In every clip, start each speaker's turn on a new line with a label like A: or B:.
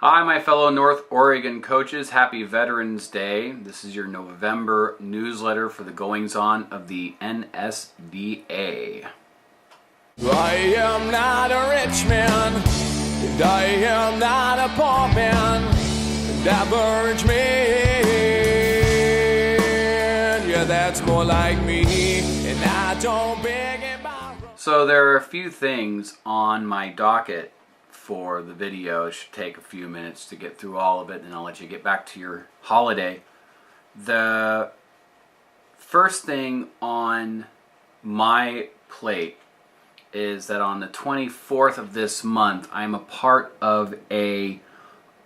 A: Hi, my fellow North Oregon coaches. Happy Veterans Day. This is your November newsletter for the goings-on of the NSDA.
B: I am not a rich man, and I am not a poor man, and average man, yeah, that's more like me, and I don't beg and borrow.
A: So there are a few things on my docket for the video. It should take a few minutes to get through all of it, and I'll let you get back to your holiday. The first thing on my plate is that on the 24th of this month, I'm a part of a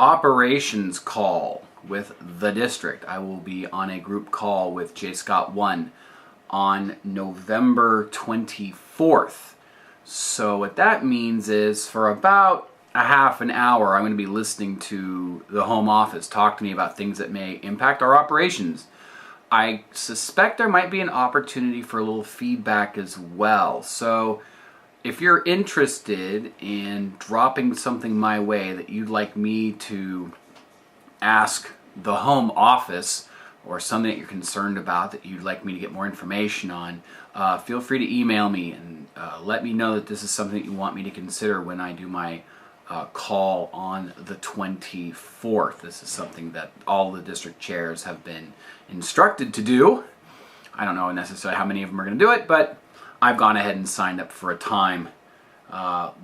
A: operations call with the district. I will be on a group call with J. Scott 1 on November 24th. So what that means is for about a half an hour, I'm going to be listening to the home office talk to me about things that may impact our operations. I suspect there might be an opportunity for a little feedback as well. So if you're interested in dropping something my way that you'd like me to ask the home office, or something that you're concerned about that you'd like me to get more information on, feel free to email me and let me know that this is something that you want me to consider when I do my call on the 24th. This is something that all the district chairs have been instructed to do. I don't know necessarily how many of them are going to do it, but I've gone ahead and signed up for a time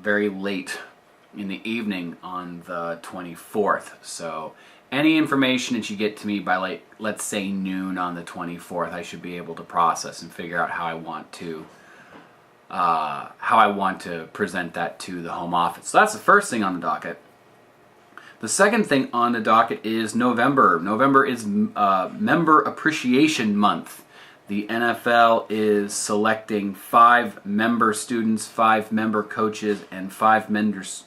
A: very late in the evening on the 24th. So any information that you get to me by, like, let's say noon on the 24th, I should be able to process and figure out how I want to present that to the home office. So that's the first thing on the docket. The second thing on the docket is November. November is Member Appreciation Month. The NFL is selecting 5 member students, 5 member coaches, and 5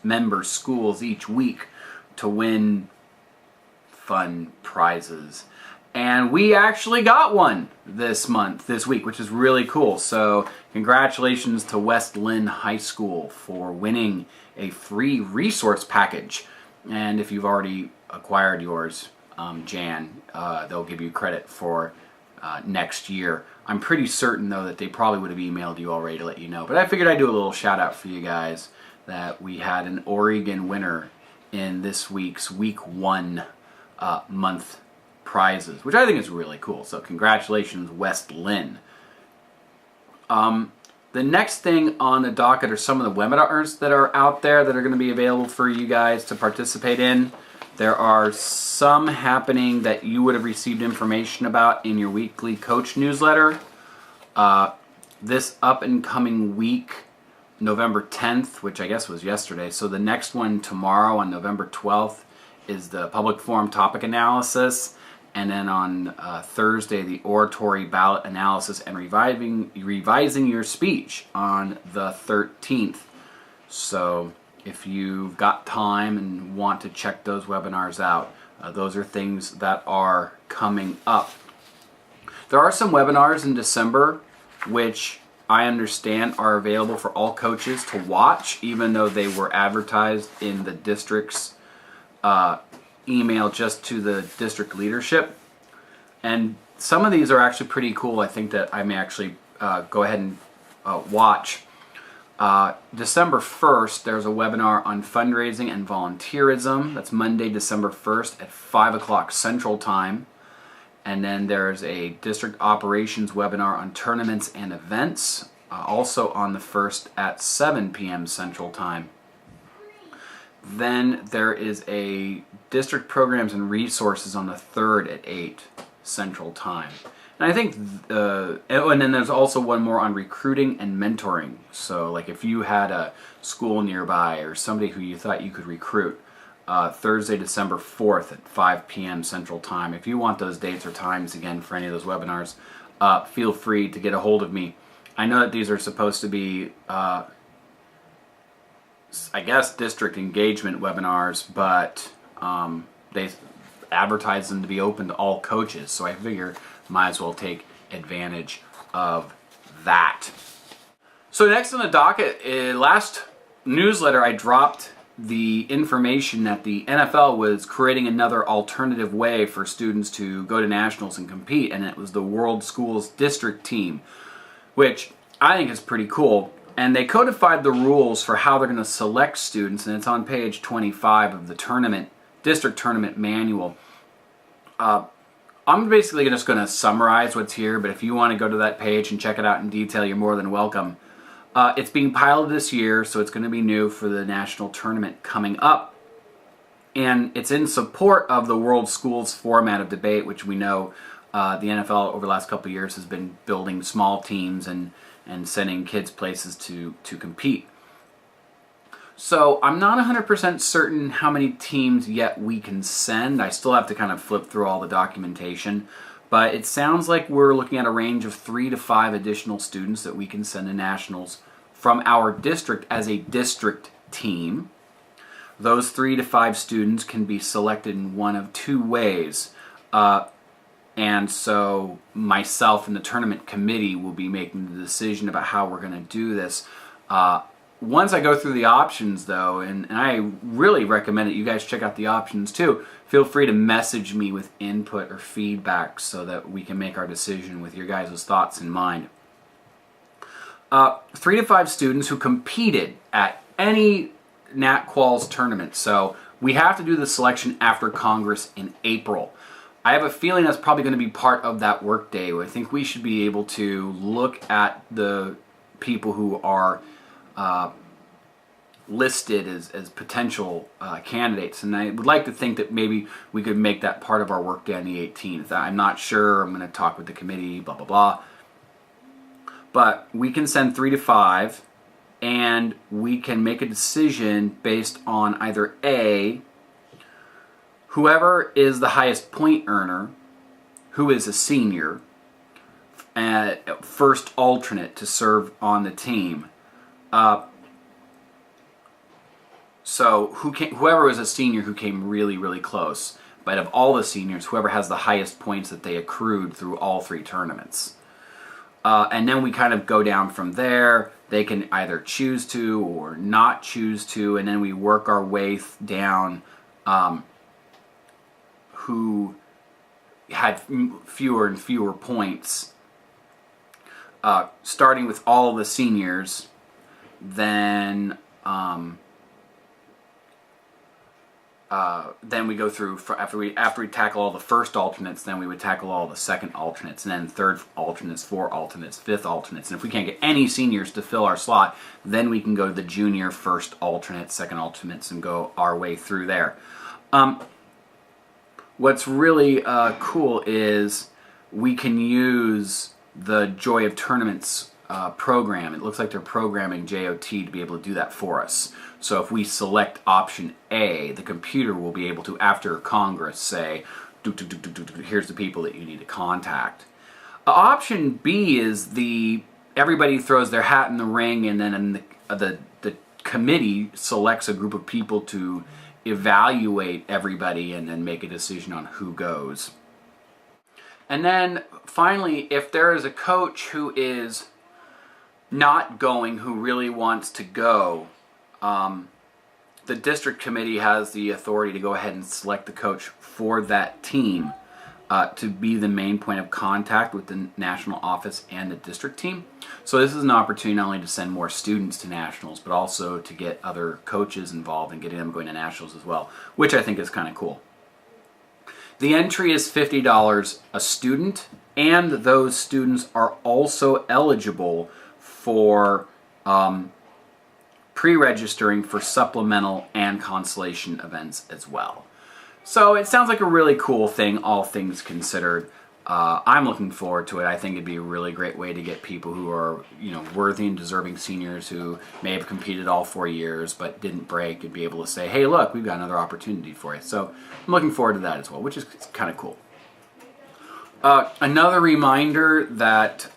A: member schools each week to win fun prizes. And we actually got one this week, which is really cool. So congratulations to West Lynn High School for winning a free resource package. And if you've already acquired yours, Jan, they'll give you credit for next year. I'm pretty certain, though, that they probably would have emailed you already to let you know. But I figured I'd do a little shout out for you guys that we had an Oregon winner in this week's Week 1 month prizes, which I think is really cool. So congratulations, West Lynn. The next thing on the docket are some of the webinars that are out there that are going to be available for you guys to participate in. There are some happening that you would have received information about in your weekly coach newsletter. This up and coming week, November 10th, which I guess was yesterday, so the next one tomorrow on November 12th is the public forum topic analysis. And then on Thursday, the oratory ballot analysis and revising your speech on the 13th. So if you've got time and want to check those webinars out, those are things that are coming up. There are some webinars in December which I understand are available for all coaches to watch, even though they were advertised in the district's email just to the district leadership. And some of these are actually pretty cool. I think that I may actually go ahead and watch. December 1st, there's a webinar on fundraising and volunteerism. That's Monday, December 1st at 5 o'clock Central Time. And then there's a district operations webinar on tournaments and events, also on the 1st at 7 p.m. Central Time. Then there is a district programs and resources on the 3rd at 8 Central Time. And I think, and then there's also one more on recruiting and mentoring. So like if you had a school nearby or somebody who you thought you could recruit, Thursday, December 4th at 5 p.m. Central Time. If you want those dates or times again for any of those webinars, feel free to get a hold of me. I know that these are supposed to be I guess district engagement webinars, but they advertise them to be open to all coaches, so I figure might as well take advantage of that. So next on the docket, last newsletter I dropped the information that the NFL was creating another alternative way for students to go to nationals and compete, and it was the World Schools District Team, which I think is pretty cool. And they codified the rules for how they're going to select students, and it's on page 25 of the district tournament manual. I'm basically just going to summarize what's here, but if you want to go to that page and check it out in detail, you're more than welcome. It's being piloted this year, so it's going to be new for the national tournament coming up. And it's in support of the World Schools format of debate, which we know the NFL over the last couple of years has been building small teams and sending kids places to compete. So I'm not 100% certain how many teams yet we can send. I still have to kind of flip through all the documentation. But it sounds like we're looking at a range of 3 to 5 additional students that we can send to nationals from our district as a district team. Those 3 to 5 students can be selected in one of 2 ways. And so myself and the tournament committee will be making the decision about how we're going to do this. Once I go through the options, though, and I really recommend that you guys check out the options too, feel free to message me with input or feedback so that we can make our decision with your guys' thoughts in mind. 3 to 5 students who competed at any NatQuals tournament. So we have to do the selection after Congress in April. I have a feeling that's probably going to be part of that workday. I think we should be able to look at the people who are listed as potential candidates, and I would like to think that maybe we could make that part of our workday on the 18th. I'm not sure. I'm going to talk with the committee, blah, blah, blah. But we can send 3 to 5, and we can make a decision based on either A, whoever is the highest point earner, who is a senior, first alternate to serve on the team. So whoever was a senior who came really, really close, but of all the seniors, whoever has the highest points that they accrued through all 3 tournaments. And then we kind of go down from there. They can either choose to or not choose to, and then we work our way down who had fewer and fewer points, starting with all the seniors, then we go through after we tackle all the first alternates. Then we would tackle all the second alternates, and then third alternates, 4 alternates, 5th alternates. And if we can't get any seniors to fill our slot, then we can go to the junior first alternates, second alternates, and go our way through there. What's really cool is we can use the Joy of Tournaments program. It looks like they're programming JOT to be able to do that for us. So if we select option A, the computer will be able to, after Congress, say, here's the people that you need to contact. Option B is everybody throws their hat in the ring, and then the committee selects a group of people to evaluate everybody and then make a decision on who goes. And then finally, if there is a coach who is not going, who really wants to go, the district committee has the authority to go ahead and select the coach for that team to be the main point of contact with the national office and the district team. So this is an opportunity not only to send more students to nationals, but also to get other coaches involved and getting them going to nationals as well, which I think is kind of cool. The entry is $50 a student, and those students are also eligible for pre-registering for supplemental and consolation events as well. So it sounds like a really cool thing, all things considered. I'm looking forward to it. I think it'd be a really great way to get people who are, worthy and deserving seniors who may have competed all 4 years but didn't break, and be able to say, hey, look, we've got another opportunity for you. So I'm looking forward to that as well, which is kind of cool. Another reminder that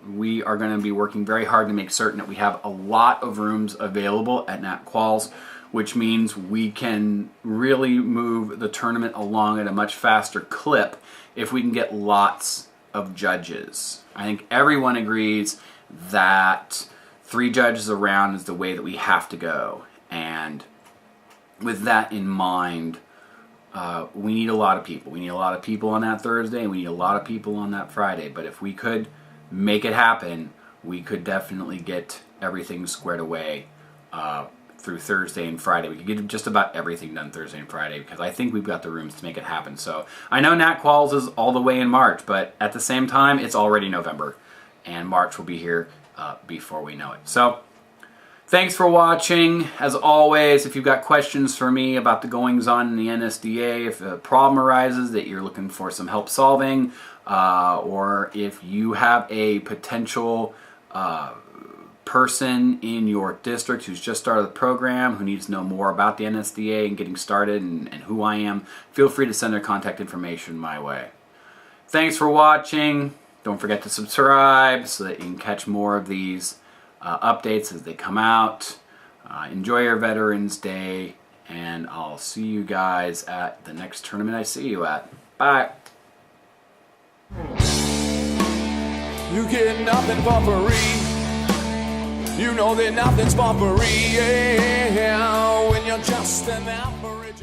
A: we are going to be working very hard to make certain that we have a lot of rooms available at NatQuals, which means we can really move the tournament along at a much faster clip if we can get lots of judges. I think everyone agrees that 3 judges around is the way that we have to go. And with that in mind, we need a lot of people. We need a lot of people on that Thursday, and we need a lot of people on that Friday. But if we could make it happen, we could definitely get everything squared away through Thursday and Friday. We could get just about everything done Thursday and Friday, because I think we've got the rooms to make it happen. So I know Nat Qualls is all the way in March, but at the same time, it's already November, and March will be here before we know it. So thanks for watching. As always, if you've got questions for me about the goings-on in the NSDA, if a problem arises that you're looking for some help solving, or if you have a potential person in your district who's just started the program, who needs to know more about the NSDA and getting started and who I am, feel free to send their contact information my way. Thanks for watching. Don't forget to subscribe so that you can catch more of these updates as they come out. Enjoy your Veterans Day, and I'll see you guys at the next tournament I see you at. Bye.
B: You get nothing for free. You know that nothing's for free, yeah, when you're just an average.